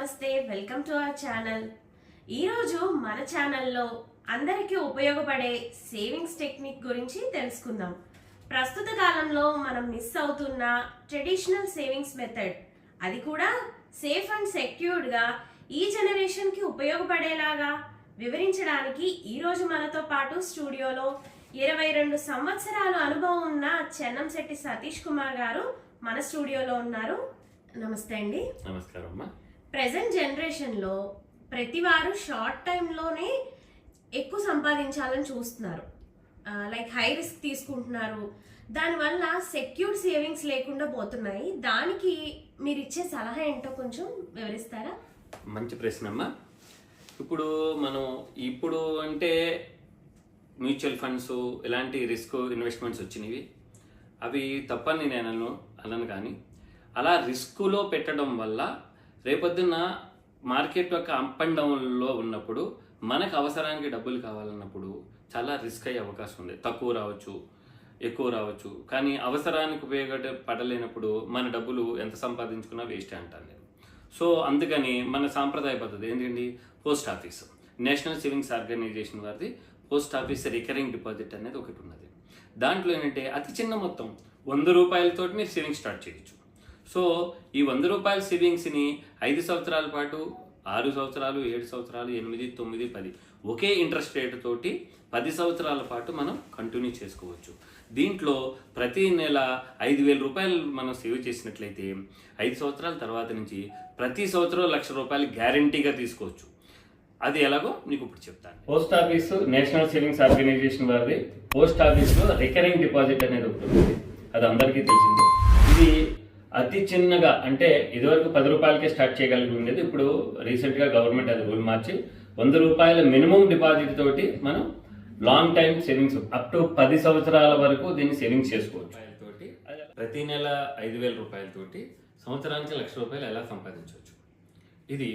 నమస్తే welcome to our channel. ఈరోజు మన ఛానల్లో అందరికీ ఉపయోగపడే సేవింగ్స్ టెక్నిక్ గురించి తెలుసుకుందాం. ప్రస్తుత కాలంలో మనం మిస్ అవుతున్న ట్రెడిషనల్ సేవింగ్స్ మెథడ్, అది కూడా సేఫ్ అండ్ సెక్యూర్డ్గా ఈ జనరేషన్కి ఉపయోగపడేలాగా వివరించడానికి ఈరోజు మనతో పాటు స్టూడియోలో 22 సంవత్సరాల అనుభవం ఉన్న చెన్నంశెట్టి సతీష్ కుమార్ గారు మన స్టూడియోలో ఉన్నారు. నమస్తే అండి. నమస్కారం అమ్మా. ప్రెసెంట్ జనరేషన్లో ప్రతి వారు షార్ట్ టైంలోనే ఎక్కువ సంపాదించాలని చూస్తున్నారు. లైక్ హై రిస్క్ తీసుకుంటున్నారు. దానివల్ల సెక్యూర్డ్ సేవింగ్స్ లేకుండా పోతున్నాయి. దానికి మీరు ఇచ్చే సలహా ఏంటో కొంచెం వివరిస్తారా? మంచి ప్రశ్న అమ్మా. ఇప్పుడు అంటే మ్యూచువల్ ఫండ్స్ ఇలాంటి రిస్క్ ఇన్వెస్ట్మెంట్స్ వచ్చినవి, అవి తప్పని నేను అనను. కానీ అలా రిస్కులో పెట్టడం వల్ల రేపొద్దున్న మార్కెట్ యొక్క అప్ అండ్ డౌన్లో ఉన్నప్పుడు మనకు అవసరానికి డబ్బులు కావాలన్నప్పుడు చాలా రిస్క్ అయ్యే అవకాశం ఉంది. తక్కువ రావచ్చు, ఎక్కువ రావచ్చు. కానీ అవసరానికి ఉపయోగపడలేనప్పుడు మన డబ్బులు ఎంత సంపాదించుకున్నా వేస్టే అంటాను నేను. సో అందుకని మన సాంప్రదాయ పద్ధతి ఏంటండి, post office, national savings organisation వారిది పోస్ట్ ఆఫీస్ రికరింగ్ డిపాజిట్ అనేది ఒకటి ఉన్నది. దాంట్లో ఏంటంటే అతి చిన్న మొత్తం 100 రూపాయలతో మీరు సేవింగ్స్ స్టార్ట్ చేయొచ్చు. సో ఈ 100 రూపాయల సేవింగ్స్ని 5 సంవత్సరాల పాటు, 6 సంవత్సరాలు, 7 సంవత్సరాలు, 8, 9, 10 ఒకే ఇంట్రెస్ట్ రేట్ తోటి 10 సంవత్సరాల పాటు మనం కంటిన్యూ చేసుకోవచ్చు. దీంట్లో ప్రతి నెల 5,000 రూపాయలు మనం సేవ్ చేసినట్లయితే 5 సంవత్సరాల తర్వాత నుంచి ప్రతి సంవత్సరం 1,00,000 రూపాయలు గ్యారంటీగా తీసుకోవచ్చు. అది ఎలాగో మీకు ఇప్పుడు చెప్తాను. Post office national savings organisation వారిది పోస్ట్ ఆఫీస్లో రికరింగ్ డిపాజిట్ అనేది ఒకటి ఉంది. అది అందరికీ తెలిసింది. ఇది అతి చిన్నగా, అంటే ఇదివరకు 10 రూపాయలకే స్టార్ట్ చేయగలిగి ఉండేది. ఇప్పుడు రీసెంట్గా గవర్నమెంట్ అది రూల్ మార్చి 100 రూపాయల మినిమం డిపాజిట్ తోటి మనం long time savings up to 10 సంవత్సరాల వరకు దీన్ని సేవింగ్స్ చేసుకోవచ్చు. ప్రతి నెల 5,000 రూపాయలతోటి సంవత్సరానికి 1,00,000 రూపాయలు ఎలా సంపాదించవచ్చు. ఇది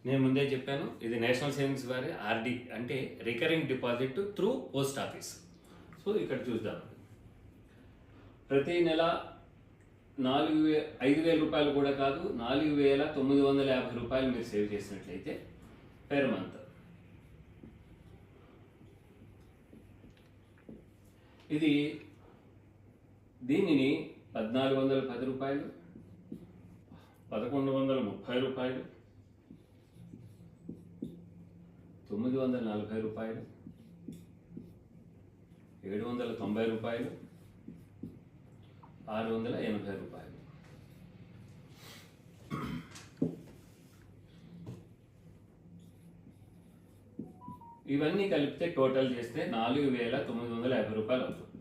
నేను ముందే చెప్పాను. ఇది నేషనల్ సేవింగ్స్ వారి ఆర్డి, అంటే recurring deposit through post office. So ఇక్కడ చూద్దాం. ప్రతి నెల 5,000 రూపాయలు కూడా కాదు, 4,950 రూపాయలు మీరు సేవ్ చేసినట్లయితే పెర్ మంత్ దీనిని 1,410 రూపాయలు, 1,130 రూపాయలు, 940 రూపాయలు, 790 రూపాయలు, 680 రూపాయలు. ఇవన్నీ కలిపితే టోటల్ చేస్తే 4,950 రూపాయలు అవుతుంది.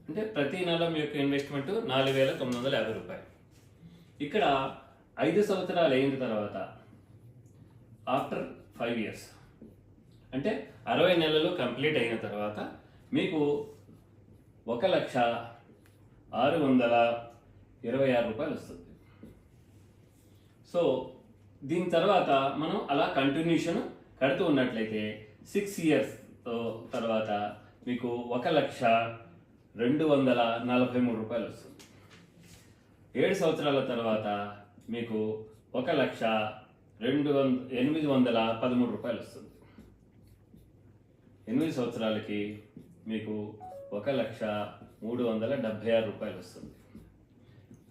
అంటే ప్రతి నెల మీ యొక్క ఇన్వెస్ట్మెంట్ 4,950 రూపాయలు. ఇక్కడ 5 సంవత్సరాలు అయిన తర్వాత, ఆఫ్టర్ 5 ఇయర్స్, అంటే 60 నెలలు కంప్లీట్ అయిన తర్వాత మీకు 1,626 రూపాయలు వస్తుంది. సో దీని తర్వాత మనం అలా కంటిన్యూషన్ కడుతూ ఉన్నట్లయితే 6 ఇయర్స్ తర్వాత మీకు 1,243 రూపాయలు వస్తుంది. 7 సంవత్సరాల తర్వాత మీకు 1,813 రూపాయలు వస్తుంది. 8 సంవత్సరాలకి మీకు 1,376 రూపాయలు వస్తుంది.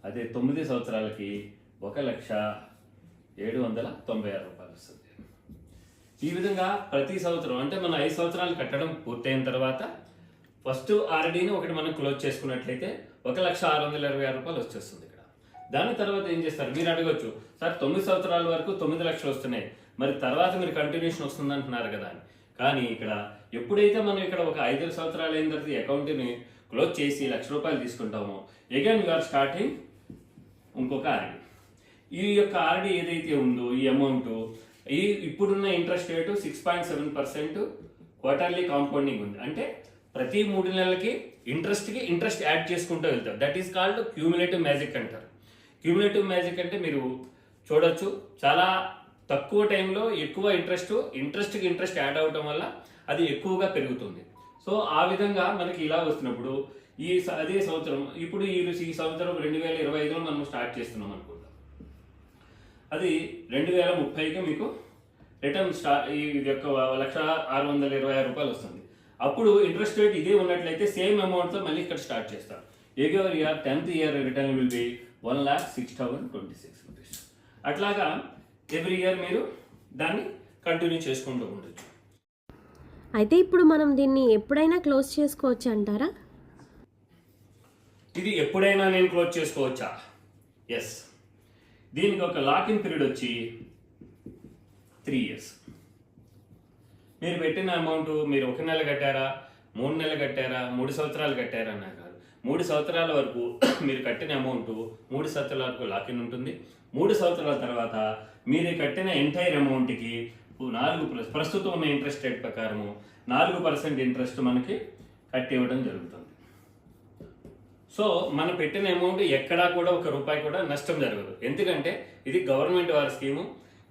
అదే 9 సంవత్సరాలకి 1,796 రూపాయలు వస్తుంది. ఈ విధంగా ప్రతి సంవత్సరం, అంటే మనం 5 సంవత్సరాలు కట్టడం పూర్తయిన తర్వాత ఫస్ట్ ఆర్డీని ఒకటి మనం క్లోజ్ చేసుకున్నట్లయితే 1,626 రూపాయలు వచ్చేస్తుంది ఇక్కడ. దాని తర్వాత ఏం చేస్తారు మీరు అడగొచ్చు, సార్ 9 సంవత్సరాల వరకు 9 లక్షలు వస్తున్నాయి, మరి తర్వాత మీరు కంటిన్యూషన్ వస్తుంది అంటున్నారు కదా అని. కానీ ఇక్కడ ఎప్పుడైతే మనం ఇక్కడ ఒక 5 సంవత్సరాలు అయిన తర్వాత అకౌంట్ని క్లోజ్ చేసి 1,00,000 రూపాయలు తీసుకుంటామో, అగైన్ యూఆర్ స్టార్టింగ్ ఇంకొక ఆర్డీ. ఈ యొక్క ఆర్డీ ఏదైతే ఉందో ఈ అమౌంట్, ఇప్పుడున్న ఇంట్రెస్ట్ రేటు 6.7% క్వార్టర్లీ కాంపౌండింగ్ ఉంది. అంటే ప్రతి 3 నెలలకి ఇంట్రెస్ట్ యాడ్ చేసుకుంటూ వెళ్తారు. That is called cumulative magic అంటారు. క్యూములేటివ్ మ్యాజిక్ అంటే మీరు చూడొచ్చు, చాలా తక్కువ టైంలో ఎక్కువ ఇంట్రెస్ట్ యాడ్ అవడం వల్ల అది ఎక్కువగా పెరుగుతుంది. సో ఆ విధంగా మనకి ఇలా వస్తున్నప్పుడు అదే సంవత్సరం, ఇప్పుడు ఈ సంవత్సరం 2025లో మనం స్టార్ట్ చేస్తున్నాం అనుకుందాం. అది 2030కి మీకు రిటర్న్ ఇది యొక్క 1,626,000 వస్తుంది. అప్పుడు ఇంట్రెస్ట్ రేట్ ఇదే ఉన్నట్లయితే సేమ్ అమౌంట్తో మళ్ళీ ఇక్కడ స్టార్ట్ చేస్తారు. Every year 10th year return will be 1,06,026 rupees. అట్లాగా ఎవ్రీ ఇయర్ మీరు దాన్ని కంటిన్యూ చేసుకుంటూ ఉండొచ్చు. అయితే ఇప్పుడు మనం దీన్ని ఎప్పుడైనా క్లోజ్ చేసుకోవచ్చు అంటారా? ఇది ఎప్పుడైనా నేను క్లోజ్ చేసుకోవచ్చా? ఎస్. దీనికి ఒక లాకింగ్ పీరియడ్ వచ్చి 3 years. మీరు పెట్టిన అమౌంట్ మీరు 1 నెల కట్టారా, 3 నెలలు కట్టారా, 3 సంవత్సరాలు కట్టారా అన్నా కాదు. 3 సంవత్సరాల వరకు మీరు కట్టిన అమౌంట్ 3 సంవత్సరాల వరకు లాకిన్ ఉంటుంది. 3 సంవత్సరాల తర్వాత మీరు కట్టిన ఎంటైర్ అమౌంట్కి 4 ప్రస్తుతం ఉన్న ఇంట్రెస్ట్ రేట్ ప్రకారము 4% ఇంట్రెస్ట్ మనకి కట్టి ఇవ్వడం జరుగుతుంది. సో మనం పెట్టిన అమౌంట్ ఎక్కడా కూడా 1 రూపాయి కూడా నష్టం జరగదు. ఎందుకంటే ఇది గవర్నమెంట్ వారి స్కీము.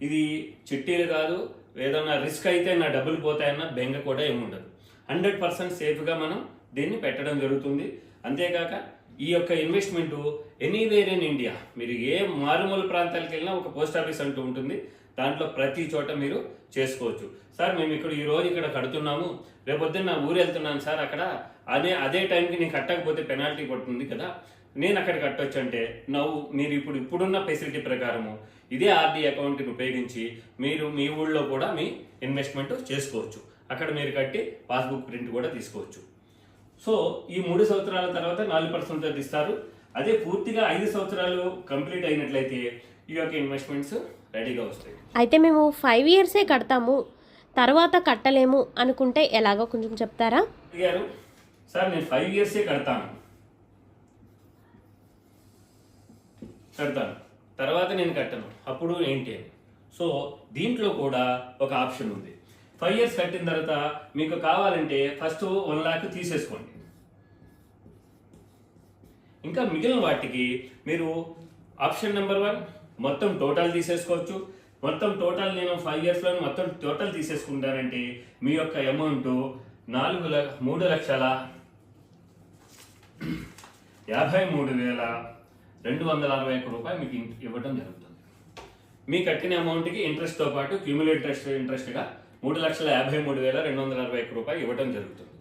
ఇది చిట్టీలు కాదు, ఏదన్నా రిస్క్ అయితే నా డబ్బులు పోతాయన్న బెంగ కూడా ఏముండదు. 100% సేఫ్గా మనం దీన్ని పెట్టడం జరుగుతుంది. అంతేకాక ఈ యొక్క ఇన్వెస్ట్మెంట్ ఎనీవేర్ ఇన్ ఇండియా, మీరు ఏ మారుమూల ప్రాంతాలకు వెళ్ళినా ఒక పోస్ట్ ఆఫీస్ అంటూ ఉంటుంది. దాంట్లో ప్రతి చోట మీరు చేసుకోవచ్చు. సార్ మేము ఈ రోజు ఇక్కడ కడుతున్నాము, రేపొద్దున నా ఊరు వెళ్తున్నాను సార్, అక్కడ అదే టైంకి నేను కట్టకపోతే పెనాల్టీ పడుతుంది కదా, నేను అక్కడ కట్టొచ్చు అంటే మీరు ఇప్పుడున్న ఫెసిలిటీ ప్రకారము ఇదే ఆర్డీ అకౌంట్ని ఉపయోగించి మీరు మీ ఊళ్ళో కూడా మీ ఇన్వెస్ట్మెంట్ చేసుకోవచ్చు. అక్కడ మీరు కట్టి పాస్బుక్ ప్రింట్ కూడా తీసుకోవచ్చు. సో ఈ 3 సంవత్సరాల తర్వాత 4% ఇస్తారు. అదే పూర్తిగా 5 సంవత్సరాలు కంప్లీట్ అయినట్లయితే ఈ యొక్క ఇన్వెస్ట్మెంట్స్ రెడీగా వస్తాయి. అయితే మేము 5 years కడతాము, తర్వాత కట్టలేము అనుకుంటే ఎలాగో కొంచెం చెప్తారా? అడిగారు సార్, నేను 5 years కడతాను, తర్వాత నేను కట్టను, అప్పుడు ఏంటి అని. సో దీంట్లో కూడా ఒక ఆప్షన్ ఉంది. 5 years కట్టిన తర్వాత మీకు కావాలంటే ఫస్ట్ 1 lakh తీసేసుకోండి. ఇంకా మిగిలిన వాటికి మీరు ఆప్షన్ నెంబర్ 1 మొత్తం టోటల్ తీసేసుకోవచ్చు. మొత్తం టోటల్ నేను 5 yearsలో మొత్తం టోటల్ తీసేసుకుంటానంటే మీ యొక్క అమౌంట్ 3,53,261 రూపాయలు మీకు ఇవ్వడం జరుగుతుంది. మీ కట్టిన అమౌంట్కి ఇంట్రెస్ట్తో పాటు క్యూములేటివ్ ఇంట్రెస్ట్గా 3,53,261 రూపాయలు ఇవ్వడం జరుగుతుంది.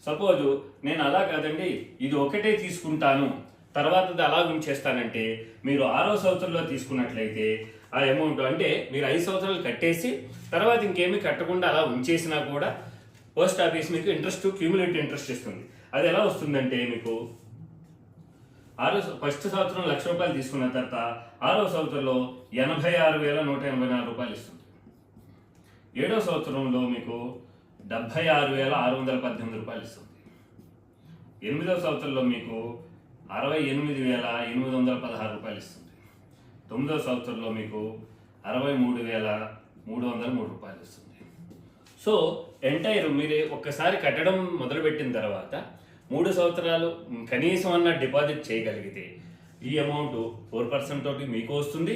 సపోజ్ నేను అలా కాదండి, ఇది ఒకటే తీసుకుంటాను, తర్వాత అలా ఉంచేస్తానంటే మీరు 6వ సంవత్సరంలో తీసుకున్నట్లయితే ఆ అమౌంట్ అంటే మీరు 5 సంవత్సరాలు కట్టేసి తర్వాత ఇంకేమీ కట్టకుండా అలా ఉంచేసినా కూడా పోస్ట్ ఆఫీస్ మీకు క్యూములేటివ్ ఇంట్రెస్ట్ ఇస్తుంది. అది ఎలా వస్తుందంటే మీకు ఫస్ట్ సంవత్సరం 1,00,000 రూపాయలు తీసుకున్న తర్వాత 6వ సంవత్సరంలో 86,184 రూపాయలు ఇస్తుంది. 7వ సంవత్సరంలో మీకు 76,618 రూపాయలు ఇస్తుంది. 8వ సంవత్సరంలో మీకు 68,816 రూపాయలు ఇస్తుంది. 9వ సంవత్సరంలో మీకు 63,303 రూపాయలు ఇస్తుంది. సో ఎంటైర్ మీరు ఒక్కసారి కట్టడం మొదలుపెట్టిన తర్వాత 3 సంవత్సరాలు కనీసం అన్న డిపాజిట్ చేయగలిగితే ఈ అమౌంట్ 4% తోటి మీకు వస్తుంది.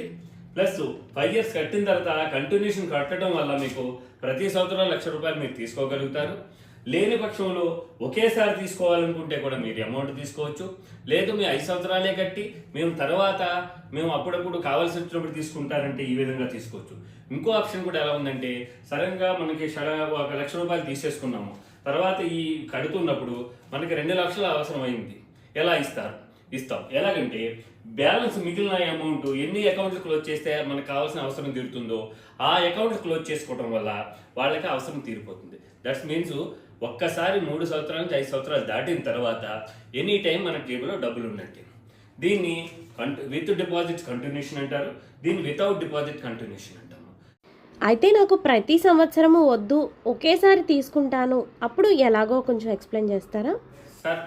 ప్లస్ 5 years కట్టిన తర్వాత కంటిన్యూషన్ కట్టడం వల్ల మీకు ప్రతి సంవత్సరం 1,00,000 రూపాయలు మీరు తీసుకోగలుగుతారు. లేని పక్షంలో ఒకేసారి తీసుకోవాలనుకుంటే కూడా మీరు అమౌంట్ తీసుకోవచ్చు. లేదు మీ 5 సంవత్సరాలే కట్టి మేము అప్పుడప్పుడు కావాల్సి వచ్చినప్పుడు తీసుకుంటారంటే ఈ విధంగా తీసుకోవచ్చు. ఇంకో ఆప్షన్ కూడా ఎలా ఉందంటే, సడన్గా మనకి 1,00,000 రూపాయలు తీసేసుకున్నాము, తర్వాత ఈ కడుతున్నప్పుడు మనకి 2 లక్షలు అవసరం అయింది, ఎలా ఇస్తాం. ఎలాగంటే బ్యాలెన్స్ మిగిలిన అమౌంట్ ఎన్ని అకౌంట్లు క్లోజ్ చేస్తే మనకు కావాల్సిన అవసరం తీరుతుందో ఆ అకౌంట్ క్లోజ్ చేసుకోవడం వల్ల వాళ్ళకి అవసరం తీరిపోతుంది. దట్స్ మీన్స్ ఒక్కసారి 3 సంవత్సరాల నుంచి 5 సంవత్సరాలు దాటిన తర్వాత ఎనీ టైం మన జేబులో డబ్బులు ఉన్నట్టు. దీన్ని విత్ డిపాజిట్ కంటిన్యూషన్ అంటారు, దీన్ని వితౌట్ డిపాజిట్ కంటిన్యూషన్ అంటాము. అయితే నాకు ప్రతి సంవత్సరము వద్దు, ఒకేసారి తీసుకుంటాను, అప్పుడు ఎలాగో కొంచెం ఎక్స్ప్లెయిన్ చేస్తారా? సార్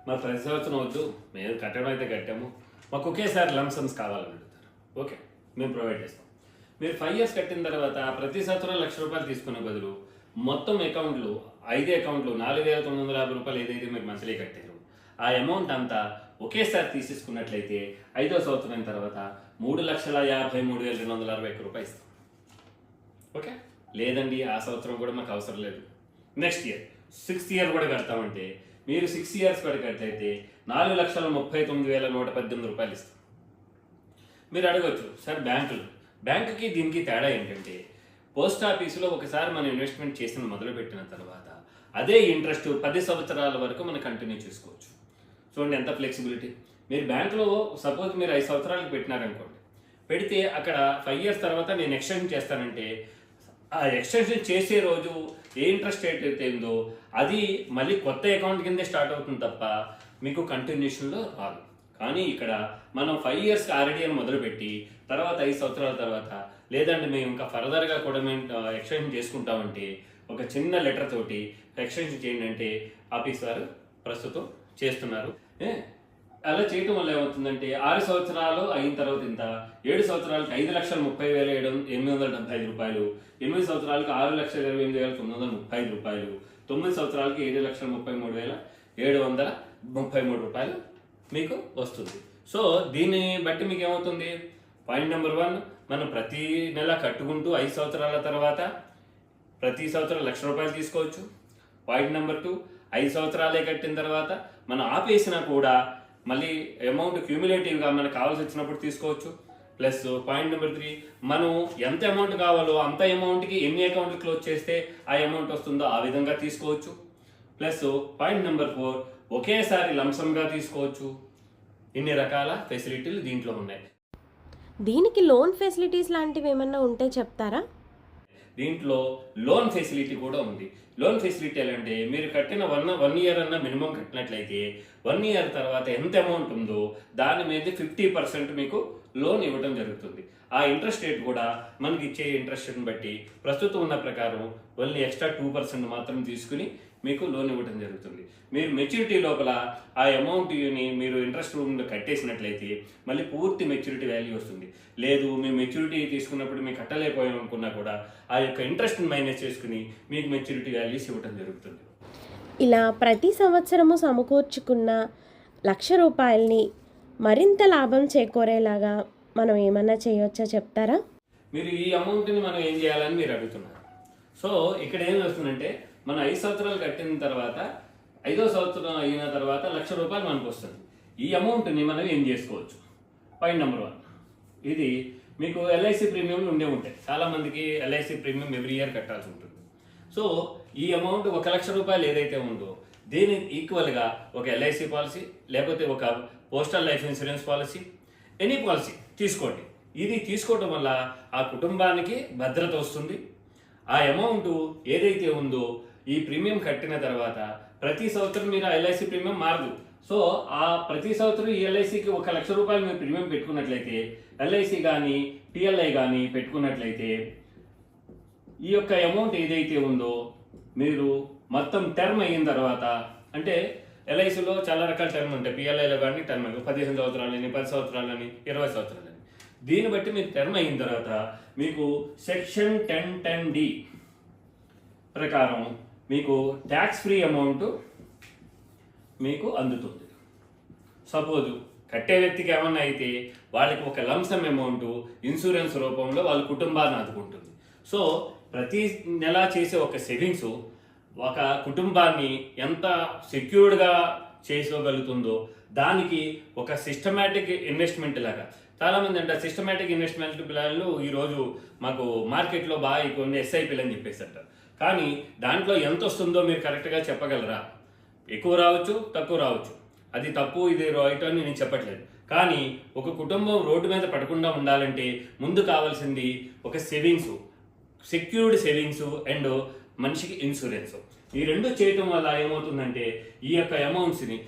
మాకు ప్రతి సంవత్సరం వద్దు, మేము కట్టడం అయితే కట్టాము, మాకు ఒకేసారి లంసమ్స్ కావాలని అడుగుతారు. ఓకే, మేము ప్రొవైడ్ చేస్తాం. మీరు 5 years కట్టిన తర్వాత ప్రతి సంవత్సరం 1,00,000 రూపాయలు తీసుకునే బదులు మొత్తం అకౌంట్లు 5 అకౌంట్లు 4,950 రూపాయలు ఏదైతే మీరు మంత్లీ కట్టారు ఆ అమౌంట్ అంతా ఒకేసారి తీసేసుకున్నట్లయితే 5వ సంవత్సరం తర్వాత 3,53,261 రూపాయలు ఇస్తాం. ఓకే, లేదండి ఆ సంవత్సరం కూడా మాకు అవసరం లేదు, నెక్స్ట్ ఇయర్ 6th year కూడా కడతామంటే మీరు 6 years కూడా కట్టయితే 4,39,118 రూపాయలు ఇస్తాం. మీరు అడగచ్చు, సార్ బ్యాంకులు బ్యాంకుకి దీనికి తేడా ఏంటంటే పోస్ట్ ఆఫీసులో ఒకసారి మనం ఇన్వెస్ట్మెంట్ చేసిన మొదలుపెట్టిన తర్వాత అదే ఇంట్రెస్ట్ 10 సంవత్సరాల వరకు మనం కంటిన్యూ చేసుకోవచ్చు. చూడండి ఎంత ఫ్లెక్సిబిలిటీ. మీరు బ్యాంకులో సపోజ్ మీరు 5 సంవత్సరాలకు పెట్టినారనుకోండి, పెడితే అక్కడ 5 ఇయర్స్ తర్వాత నేను ఎక్స్టెన్షన్ చేస్తానంటే ఆ ఎక్స్టెన్షన్ చేసే రోజు ఏ ఇంట్రెస్ట్ రేట్ అయితే ఉందో అది మళ్ళీ కొత్త అకౌంట్ కిందే స్టార్ట్ అవుతుంది తప్ప మీకు కంటిన్యూషన్లో రాదు. కానీ ఇక్కడ మనం 5 ఇయర్స్ ఆల్రెడీ అని మొదలుపెట్టి తర్వాత 5 సంవత్సరాల తర్వాత లేదంటే మేము ఇంకా ఫర్దర్గా కూడా మేము ఎక్స్టెన్షన్ చేసుకుంటామంటే ఒక చిన్న లెటర్ తోటి ఎక్స్టెన్షన్ చేయండి అంటే ఆఫీస్ వారు ప్రస్తుతం చేస్తున్నారు. అలా చేయటం వల్ల ఏమవుతుందంటే 6 సంవత్సరాలు అయిన తర్వాత ఇంత, 7 సంవత్సరాలకు 5,30,875 రూపాయలు, 8 సంవత్సరాలకు 6,28,935 రూపాయలు, 9 సంవత్సరాలకి 7,33,733 రూపాయలు మీకు వస్తుంది. సో దీన్ని బట్టి మీకు ఏమవుతుంది, పాయింట్ నెంబర్ 1 మనం ప్రతి నెల కట్టుకుంటూ 5 సంవత్సరాల తర్వాత ప్రతి సంవత్సరం 1,00,000 రూపాయలు తీసుకోవచ్చు. పాయింట్ నెంబర్ 2 5 సంవత్సరాలే కట్టిన తర్వాత మనం ఆపేసినా కూడా మళ్ళీ అమౌంట్ క్యూములేటివ్గా మనకు కావాల్సి వచ్చినప్పుడు తీసుకోవచ్చు. ప్లస్ పాయింట్ నెంబర్ 3 మనం ఎంత అమౌంట్ కావాలో అంత అమౌంట్కి ఎన్ని అకౌంట్లు క్లోజ్ చేస్తే ఆ అమౌంట్ వస్తుందో ఆ విధంగా తీసుకోవచ్చు. ప్లస్ పాయింట్ నెంబర్ 4 ఒకేసారి లంసంగా తీసుకోవచ్చు. ఇన్ని రకాల ఫెసిలిటీలు దీంట్లో ఉన్నాయి. దీనికి లోన్ ఫెసిలిటీస్ లాంటివి ఏమన్నా ఉంటే చెప్తారా? దీంట్లో లోన్ ఫెసిలిటీ కూడా ఉంది. లోన్ ఫెసిలిటీ అంటే మీరు కట్టిన వన్ ఇయర్ అన్న మినిమం కట్టినట్లయితే 1 ఇయర్ తర్వాత ఎంత అమౌంట్ ఉందో దాని మీద 50% మీకు లోన్ ఇవ్వడం జరుగుతుంది. ఆ ఇంట్రెస్ట్ రేట్ కూడా మనకి ఇచ్చే ఇంట్రెస్ట్ని బట్టి ప్రస్తుతం ఉన్న ప్రకారం ఓన్లీ ఎక్స్ట్రా 2% మాత్రం తీసుకుని మీకు లోన్ ఇవ్వడం జరుగుతుంది. మీరు మెచ్యూరిటీ లోపల ఆ అమౌంట్ని మీరు ఇంట్రెస్ట్ రూమ్లో కట్టేసినట్లయితే మళ్ళీ పూర్తి మెచ్యూరిటీ వాల్యూ వస్తుంది. లేదు మేము మెచ్యూరిటీ తీసుకున్నప్పుడు మేము కట్టలేకపోయాం అనుకున్నా కూడా ఆ యొక్క ఇంట్రెస్ట్ని మైనస్ చేసుకుని మీకు మెచ్యూరిటీ వాల్యూస్ ఇవ్వడం జరుగుతుంది. ఇలా ప్రతి సంవత్సరము సమకూర్చుకున్న 1,00,000 రూపాయలని మరింత లాభం చేకూరేలాగా మనం ఏమన్నా చేయవచ్చా చెప్తారా? మీరు ఈ అమౌంట్ని మనం ఏం చేయాలని మీరు అడుగుతున్నారు. సో ఇక్కడ ఏం వస్తుందంటే మనం 5 సంవత్సరాలు కట్టిన తర్వాత 5వ సంవత్సరం అయిన తర్వాత 1,00,000 రూపాయలు మనకు వస్తుంది. ఈ అమౌంట్ని మనం ఏం చేసుకోవచ్చు. పాయింట్ నెంబర్ 1 ఇది మీకు ఎల్ఐసి ప్రీమియంలు ఉండే ఉంటాయి. చాలా మందికి ఎల్ఐసి ప్రీమియం ఎవ్రీ ఇయర్ కట్టాల్సి ఉంటుంది. సో ఈ అమౌంట్ 1,00,000 రూపాయలు ఏదైతే ఉందో దీని ఈక్వల్గా ఒక ఎల్ఐసి పాలసీ లేకపోతే ఒక postal life insurance policy any policy తీసుకోండి. ఇది తీసుకోవడం వల్ల ఆ కుటుంబానికి భద్రత వస్తుంది. ఆ అమౌంట్ ఏదైతే ఉందో ఈ ప్రీమియం కట్టిన తర్వాత ప్రతి సంవత్సరం మీరు ఎల్ఐసి ప్రీమియం మారదు. సో ఆ ప్రతి సంవత్సరం ఈ ఎల్ఐసికి 1,00,000 రూపాయలు మీరు ప్రీమియం పెట్టుకున్నట్లయితే ఎల్ఐసి కానీ పిఎల్ఐ కానీ పెట్టుకున్నట్లయితే ఈ యొక్క అమౌంట్ ఏదైతే ఉందో మీరు మొత్తం టర్మ్ అయిన తర్వాత, అంటే ఎల్ఐసిలో చాలా రకాల టర్మ్ ఉంటాయి. పిఎల్ఐలో కానీ టర్మ్ 15 సంవత్సరాలని 10 సంవత్సరాలని 20 సంవత్సరాలని, దీన్ని బట్టి మీరు టర్మ్ అయిన తర్వాత మీకు సెక్షన్ 1010D ప్రకారం మీకు ట్యాక్స్ ఫ్రీ అమౌంట్ మీకు అందుతుంది. సపోజు కట్టే వ్యక్తికి ఏమన్నా అయితే వాళ్ళకి ఒక లంసమ్ అమౌంట్ ఇన్సూరెన్స్ రూపంలో వాళ్ళ కుటుంబాన్ని ఆదుకుంటుంది. సో ప్రతి నెల చేసే ఒక సేవింగ్స్ ఒక కుటుంబాన్ని ఎంత సెక్యూర్డ్గా చేసుకోగలుగుతుందో దానికి ఒక సిస్టమేటిక్ ఇన్వెస్ట్మెంట్ లాగా. చాలామంది అంటే సిస్టమేటిక్ ఇన్వెస్ట్మెంట్ ప్లాన్లు ఈరోజు మాకు మార్కెట్లో బాగా కొన్ని ఎస్ఐపీలు అని చెప్పేసి అంటారు. కానీ దాంట్లో ఎంత వస్తుందో మీరు కరెక్ట్గా చెప్పగలరా? ఎక్కువ రావచ్చు, తక్కువ రావచ్చు. అది తప్పు, ఇది రైట్ అని నేను చెప్పట్లేదు. కానీ ఒక కుటుంబం రోడ్డు మీద పడకుండా ఉండాలంటే ముందు కావాల్సింది ఒక సేవింగ్స్, సెక్యూర్డ్ సేవింగ్స్ అండ్ మనిషికి ఇన్సూరెన్స్. ఈ రెండు చేయటం వల్ల ఏమవుతుందంటే ఈ యొక్క అమౌంట్స్ని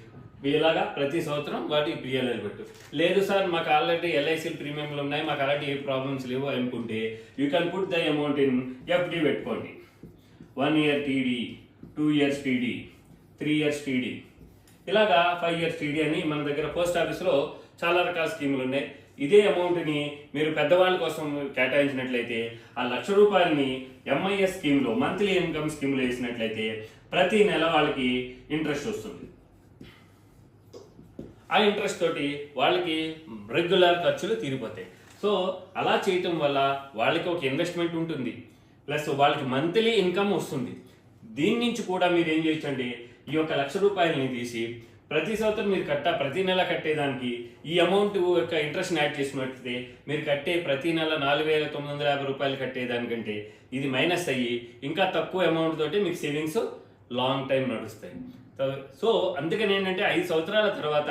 ఇలాగా ప్రతి సంవత్సరం వాటికి పిఎల్ఐ పెట్టు. లేదు సార్ మాకు ఆల్రెడీ ఎల్ఐసి ప్రీమియంలు ఉన్నాయి, మాకు అలాంటి ఏ ప్రాబ్లమ్స్ లేవు అనుకుంటే you can put the amount in FD పెట్టుకోండి. 1 year TD, 2 years TD, 3 years TD, ఇలాగా 5 ఇయర్స్ టీడీ అని మన దగ్గర పోస్ట్ ఆఫీస్లో చాలా రకాల స్కీములు ఉన్నాయి. ఇదే అమౌంట్ని మీరు పెద్దవాళ్ళ కోసం కేటాయించినట్లయితే ఆ 1,00,000 రూపాయలని ఎంఐఎస్ స్కీమ్లో మంత్లీ ఇన్కమ్ స్కీమ్లో వేసినట్లయితే ప్రతి నెల వాళ్ళకి ఇంట్రెస్ట్ వస్తుంది. ఆ ఇంట్రెస్ట్ తోటి వాళ్ళకి రెగ్యులర్ ఖర్చులు తీరిపోతాయి. సో అలా చేయటం వల్ల వాళ్ళకి ఒక ఇన్వెస్ట్మెంట్ ఉంటుంది, ప్లస్ వాళ్ళకి మంత్లీ ఇన్కమ్ వస్తుంది. దీని నుంచి కూడా మీరు ఏం చేయొచ్చండి, ఈ యొక్క 1,00,000 రూపాయలని తీసి ప్రతి సంవత్సరం మీరు ప్రతి నెల కట్టేదానికి ఈ అమౌంట్ యొక్క ఇంట్రెస్ట్ యాడ్ చేసినట్లయితే మీరు కట్టే ప్రతి నెల 4,950 రూపాయలు కట్టేదానికంటే ఇది మైనస్ అయ్యి ఇంకా తక్కువ అమౌంట్ తోటి మీకు సేవింగ్స్ లాంగ్ టైం నడుస్తాయి. సో అందుకని ఏంటంటే 5 సంవత్సరాల తర్వాత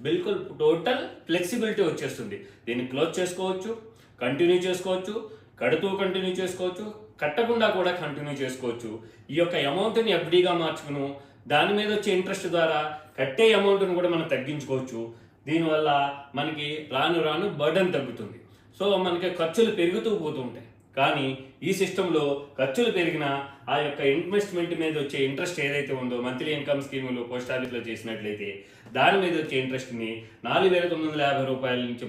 బిల్కుల్ టోటల్ ఫ్లెక్సిబిలిటీ వచ్చేస్తుంది. దీన్ని క్లోజ్ చేసుకోవచ్చు, కంటిన్యూ చేసుకోవచ్చు, కడుతూ కంటిన్యూ చేసుకోవచ్చు, కట్టకుండా కూడా కంటిన్యూ చేసుకోవచ్చు. ఈ యొక్క అమౌంట్ని ఎఫ్డీగా మార్చుకును దాని మీద వచ్చే ఇంట్రెస్ట్ ద్వారా కట్టే అమౌంట్ని కూడా మనం తగ్గించుకోవచ్చు. దీనివల్ల మనకి రాను రాను బర్డెన్ తగ్గుతుంది. సో మనకి ఖర్చులు పెరుగుతూ పోతూ ఉంటాయి. కానీ ఈ సిస్టంలో ఖర్చులు పెరిగినా ఆ యొక్క ఇన్వెస్ట్మెంట్ మీద వచ్చే ఇంట్రెస్ట్ ఏదైతే ఉందో మంత్లీ ఇన్కమ్ స్కీములు పోస్ట్ ఆఫీస్లో చేసినట్లయితే దాని మీద వచ్చే ఇంట్రెస్ట్ని 4,950 రూపాయల నుంచి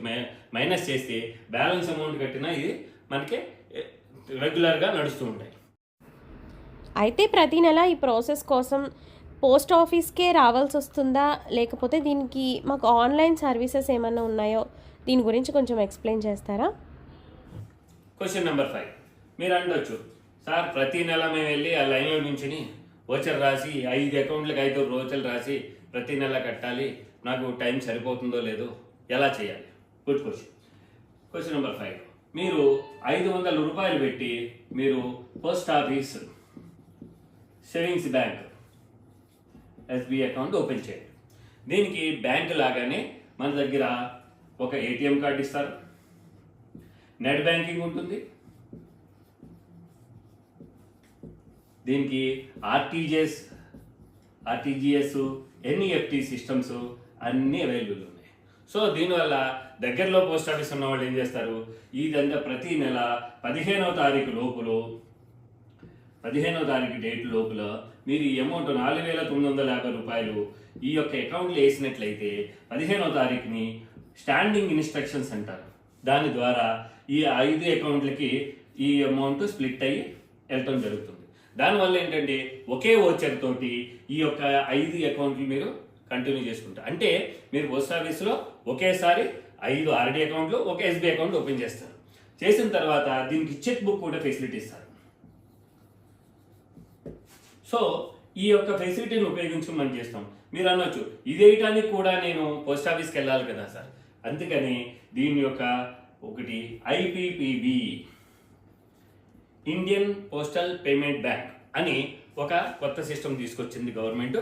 మైనస్ చేస్తే బ్యాలెన్స్ అమౌంట్ కట్టినా ఇది మనకి రెగ్యులర్గా నడుస్తూ ఉంటాయి. అయితే ప్రతి నెల ఈ ప్రాసెస్ కోసం పోస్ట్ ఆఫీస్కే రావాల్సి వస్తుందా, లేకపోతే దీనికి మాకు ఆన్లైన్ సర్వీసెస్ ఏమైనా ఉన్నాయో దీని గురించి కొంచెం ఎక్స్ప్లెయిన్ చేస్తారా? క్వశ్చన్ నెంబర్ 5 మీరు అంటొచ్చు, సార్ ప్రతి నెల మేము వెళ్ళి ఆ లైన్లో నుంచి ఓచర్ రాసి 5 అకౌంట్లకు 5 ఓచర్లు రాసి ప్రతి నెల కట్టాలి, నాకు టైం సరిపోతుందో లేదో ఎలా చేయాలి? Good question. క్వశ్చన్ నెంబర్ 5 మీరు 500 రూపాయలు పెట్టి మీరు post office savings bank SBI account open చేయండి. దీనికి బ్యాంక్ లాగానే మన దగ్గర ఒక ఏటీఎం కార్డు ఇస్తారు, నెట్ బ్యాంకింగ్ ఉంటుంది, దీనికి ఆర్టీజీఎస్ ఎన్ఈఎఫ్టీ సిస్టమ్స్ అన్నీ అవైలబుల్ ఉన్నాయి. సో దీనివల్ల దగ్గరలో పోస్ట్ ఆఫీస్ ఉన్న వాళ్ళు ఏం చేస్తారు, ఇదంతా ప్రతి నెల 15వ తారీఖు డేట్ లోపల మీరు ఈ అమౌంట్ 4,950 రూపాయలు ఈ యొక్క అకౌంట్లో వేసినట్లయితే 15వ తారీఖుని స్టాండింగ్ ఇన్స్ట్రక్షన్స్ అంటారు. దాని ద్వారా ఈ 5 అకౌంట్లకి ఈ అమౌంట్ స్ప్లిట్ అయ్యి వెళ్ళటం జరుగుతుంది. దానివల్ల ఏంటంటే ఒకే ఓచర్ తోటి ఈ యొక్క 5 అకౌంట్లు మీరు కంటిన్యూ చేసుకుంటారు. అంటే మీరు పోస్ట్ ఆఫీస్లో ఒకేసారి 5 ఆర్డీ అకౌంట్లు ఒక ఎస్బీఐ అకౌంట్ ఓపెన్ చేస్తారు. చేసిన తర్వాత దీనికి చెక్ బుక్ కూడా ఫెసిలిటీ ఇస్తారు. సో ఈ యొక్క ఫెసిలిటీని ఉపయోగించుకుని మనం చేస్తాం. మీరు అనొచ్చు, ఇదేయటానికి కూడా నేను పోస్ట్ ఆఫీస్కి వెళ్ళాలి కదా సార్, అందుకని దీని యొక్క ఒకటి IPPB Indian postal payment bank అని ఒక కొత్త సిస్టమ్ తీసుకొచ్చింది గవర్నమెంట్.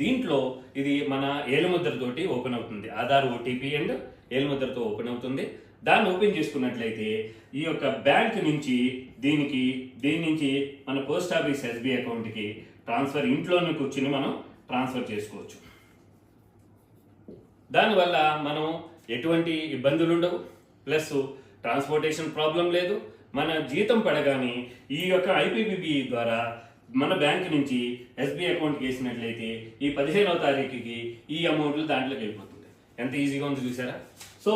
దీంట్లో ఇది మన ఏలుముద్రతోటి ఓపెన్ అవుతుంది, ఆధార్ ఓటీపీ అండ్ ఏలుముద్రతో ఓపెన్ అవుతుంది. దాన్ని ఓపెన్ చేసుకున్నట్లయితే ఈ యొక్క బ్యాంక్ నుంచి దీని నుంచి మన పోస్ట్ ఆఫీస్ ఎస్బీఐ అకౌంట్కి ట్రాన్స్ఫర్ ఇంట్లోనే కూర్చుని మనం ట్రాన్స్ఫర్ చేసుకోవచ్చు. దానివల్ల మనం ఎటువంటి ఇబ్బందులు ఉండవు, ప్లస్ ట్రాన్స్పోర్టేషన్ ప్రాబ్లం లేదు. మన జీతం పడగానే ఈ యొక్క ఐపీపీబీ ద్వారా మన బ్యాంక్ నుంచి ఎస్బీఐ అకౌంట్కి వేసినట్లయితే ఈ 15వ తారీఖుకి ఈ అమౌంట్లు దాంట్లోకి వెళ్ళిపోతుంది. ఎంత ఈజీగా ఉంది చూసారా? సో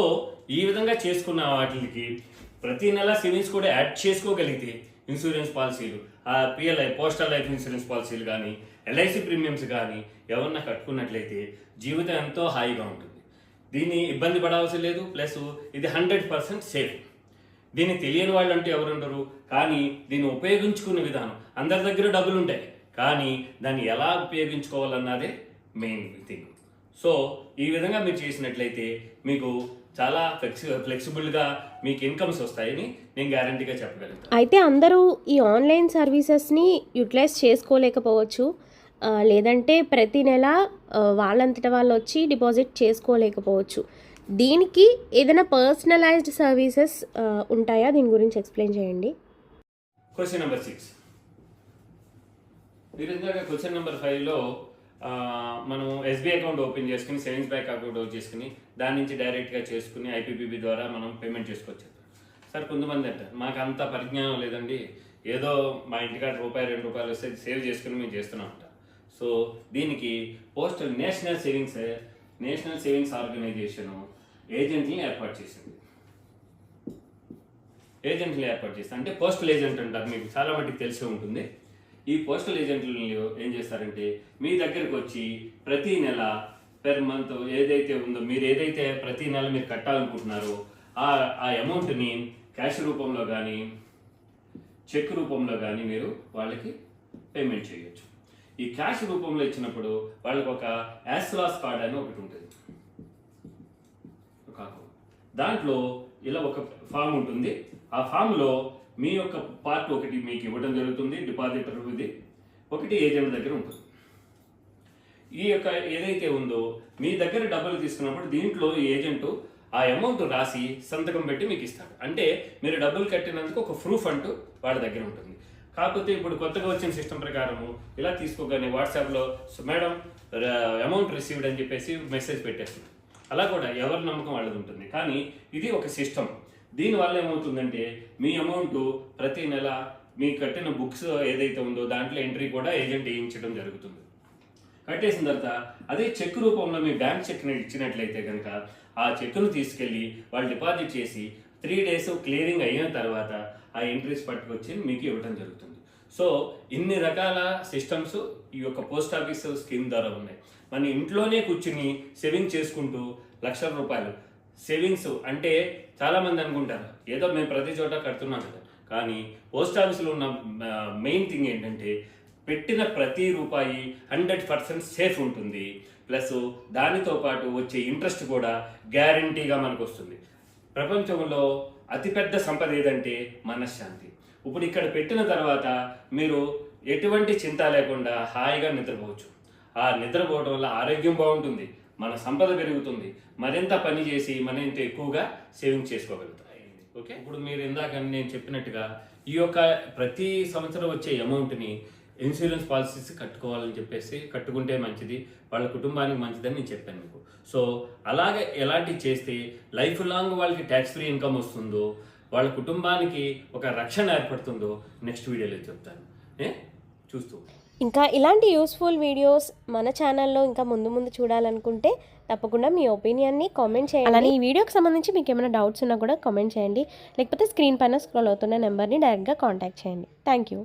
ఈ విధంగా చేసుకున్న వాటికి ప్రతి నెల సేవింగ్స్ కూడా యాడ్ చేసుకోగలిగితే ఇన్సూరెన్స్ పాలసీలు, పిఎల్ఐ పోస్టల్ లైఫ్ ఇన్సూరెన్స్ పాలసీలు కానీ ఎల్ఐసి ప్రీమియమ్స్ కానీ ఎవరన్నా కట్టుకున్నట్లయితే జీవితం ఎంతో హాయిగా ఉంటుంది. దీన్ని ఇబ్బంది పడవలసి లేదు, ప్లస్ ఇది 100% సేఫ్. దీన్ని తెలియని వాళ్ళు అంటూ ఎవరు ఉండరు. కానీ దీన్ని ఉపయోగించుకునే విధానం, అందరి దగ్గర డబ్బులు ఉంటాయి కానీ దాన్ని ఎలా ఉపయోగించుకోవాలన్నదే మెయిన్ థింగ్. సో ఈ విధంగా మీరు చేసినట్లయితే మీకు చాలా ఫ్లెక్సిబుల్గా మీకు ఇన్కమ్స్ వస్తాయని నేను గ్యారంటీగా చెప్పగలుగుతాను. అయితే అందరూ ఈ ఆన్లైన్ సర్వీసెస్ని యూటిలైజ్ చేసుకోలేకపోవచ్చు, లేదంటే ప్రతి నెల వాళ్ళంతట వాళ్ళు వచ్చి డిపాజిట్ చేసుకోలేకపోవచ్చు. దీనికి ఏదైనా పర్సనలైజ్డ్ సర్వీసెస్ ఉంటాయా? దీని గురించి ఎక్స్ప్లెయిన్ చేయండి. క్వశ్చన్ నెంబర్ 6 మీరు ఇందాక క్వశ్చన్ నెంబర్ 5లో మనం ఎస్బీఐ అకౌంట్ ఓపెన్ చేసుకుని సేవింగ్స్ బ్యాంక్ అకౌంట్ ఓపెన్ చేసుకుని దాని నుంచి డైరెక్ట్గా చేసుకుని ఐపీపీబీ ద్వారా మనం పేమెంట్ చేసుకోవచ్చు. సార్ కొంతమంది అంటారు, మాకు అంత పరిజ్ఞానం లేదండి, ఏదో మా ఇంటికాడ ₹2 వస్తే సేవ్ చేసుకుని మేము చేస్తున్నాం అంట. సో దీనికి నేషనల్ సేవింగ్స్ ఆర్గనైజేషన్ ఏజెంట్ని ఏర్పాటు చేసింది. అంటే పోస్టల్ ఏజెంట్ అంటారు, మీకు చాలా మటుకు తెలిసి ఉంటుంది. ఈ పోస్టల్ ఏజెంట్లు ఏం చేస్తారంటే మీ దగ్గరకు వచ్చి ప్రతి నెల పెర్ మంత్ ఏదైతే ఉందో మీరు ఏదైతే ప్రతి నెల మీరు కట్టాలనుకుంటున్నారో ఆ అమౌంట్ని క్యాష్ రూపంలో కానీ చెక్ రూపంలో కానీ మీరు వాళ్ళకి పేమెంట్ చేయొచ్చు. ఈ క్యాష్ రూపంలో ఇచ్చినప్పుడు వాళ్ళకి ఒక యాస్లాస్ కార్డ్ అని ఒకటి ఉంటుంది. దాంట్లో ఇలా ఒక ఫామ్ ఉంటుంది. ఆ ఫామ్లో మీ యొక్క పార్ట్ ఒకటి మీకు ఇవ్వడం జరుగుతుంది, డిపాజిటర్ ఇది, ఒకటి ఏజెంట్ దగ్గర ఉంటుంది. ఈ యొక్క ఏదైతే ఉందో మీ దగ్గర డబ్బులు తీసుకున్నప్పుడు దీంట్లో ఈ ఏజెంట్ ఆ అమౌంట్ రాసి సంతకం పెట్టి మీకు ఇస్తాడు. అంటే మీరు డబ్బులు కట్టినందుకు ఒక ప్రూఫ్ అంటూ వాళ్ళ దగ్గర ఉంటుంది. కాకపోతే ఇప్పుడు కొత్తగా వచ్చిన సిస్టమ్ ప్రకారము ఇలా తీసుకోగానే వాట్సాప్లో మేడం అమౌంట్ రిసీవ్డ్ అని చెప్పేసి మెసేజ్ పెట్టేస్తుంది. అలా కూడా ఎవరి నమ్మకం వాళ్ళది ఉంటుంది. కానీ ఇది ఒక సిస్టమ్. దీనివల్ల ఏమవుతుందంటే మీ అమౌంట్ ప్రతి నెల మీ కట్టిన బుక్స్ ఏదైతే ఉందో దాంట్లో ఎంట్రీ కూడా ఏజెంట్ వేయించడం జరుగుతుంది. కట్టేసిన తర్వాత అదే చెక్ రూపంలో మీ బ్యాంక్ చెక్ ఇచ్చినట్లయితే కనుక ఆ చెక్ను తీసుకెళ్ళి వాళ్ళు డిపాజిట్ చేసి 3 days క్లియరింగ్ అయిన తర్వాత ఆ ఎంట్రీస్ పట్టుకొచ్చి మీకు ఇవ్వడం జరుగుతుంది. సో ఇన్ని రకాల సిస్టమ్స్ ఈ యొక్క పోస్ట్ ఆఫీస్ స్కీమ్ ద్వారా ఉన్నాయి. మన ఇంట్లోనే కూర్చుని సేవింగ్ చేసుకుంటూ లక్షల రూపాయలు సేవింగ్స్ అంటే చాలామంది అనుకుంటారు ఏదో మేము ప్రతి చోట కడుతున్నాం కదా. కానీ పోస్ట్ ఆఫీస్లో ఉన్న మెయిన్ థింగ్ ఏంటంటే పెట్టిన ప్రతి రూపాయి 100% సేఫ్ ఉంటుంది. ప్లస్ దానితో పాటు వచ్చే ఇంట్రెస్ట్ కూడా గ్యారంటీగా మనకు వస్తుంది. ప్రపంచంలో అతిపెద్ద సంపద ఏదంటే మనశ్శాంతి. ఇప్పుడు ఇక్కడ పెట్టిన తర్వాత మీరు ఎటువంటి చింత లేకుండా హాయిగా నిద్రపోవచ్చు. ఆ నిద్రపోవడం వల్ల ఆరోగ్యం బాగుంటుంది, మన సంపద పెరుగుతుంది, మరింత పని చేసి మరింత ఎక్కువగా సేవింగ్ చేసుకోగలుగుతాం. ఓకే, ఇప్పుడు మీరు ఇందాక నేను చెప్పినట్టుగా ఈ యొక్క ప్రతి సంవత్సరం వచ్చే అమౌంట్ని ఇన్సూరెన్స్ పాలసీస్ కట్టుకోవాలని చెప్పేసి కట్టుకుంటే మంచిది, వాళ్ళ కుటుంబానికి మంచిదని నేను చెప్పాను మీకు. సో అలాగే ఎలాంటివి చేస్తే లైఫ్ లాంగ్ వాళ్ళకి ట్యాక్స్ ఫ్రీ ఇన్కమ్ వస్తుందో, వాళ్ళ కుటుంబానికి ఒక రక్షణ ఏర్పడుతుందో నెక్స్ట్ వీడియోలో చెప్తాను. చూస్తూ ఇంకా ఇలాంటి యూస్ఫుల్ వీడియోస్ మన ఛానల్లో ఇంకా ముందు చూడాలనుకుంటే తప్పకుండా మీ ఒపీనియన్ని కామెంట్ చేయండి. అలానే ఈ వీడియోకి సంబంధించి మీకు ఏమైనా డౌట్స్ ఉన్నా కూడా కామెంట్ చేయండి, లేకపోతే స్క్రీన్ పైన స్క్రోల్ అవుతున్న నెంబర్ని డైరెక్ట్గా కాంటాక్ట్ చేయండి. Thank you.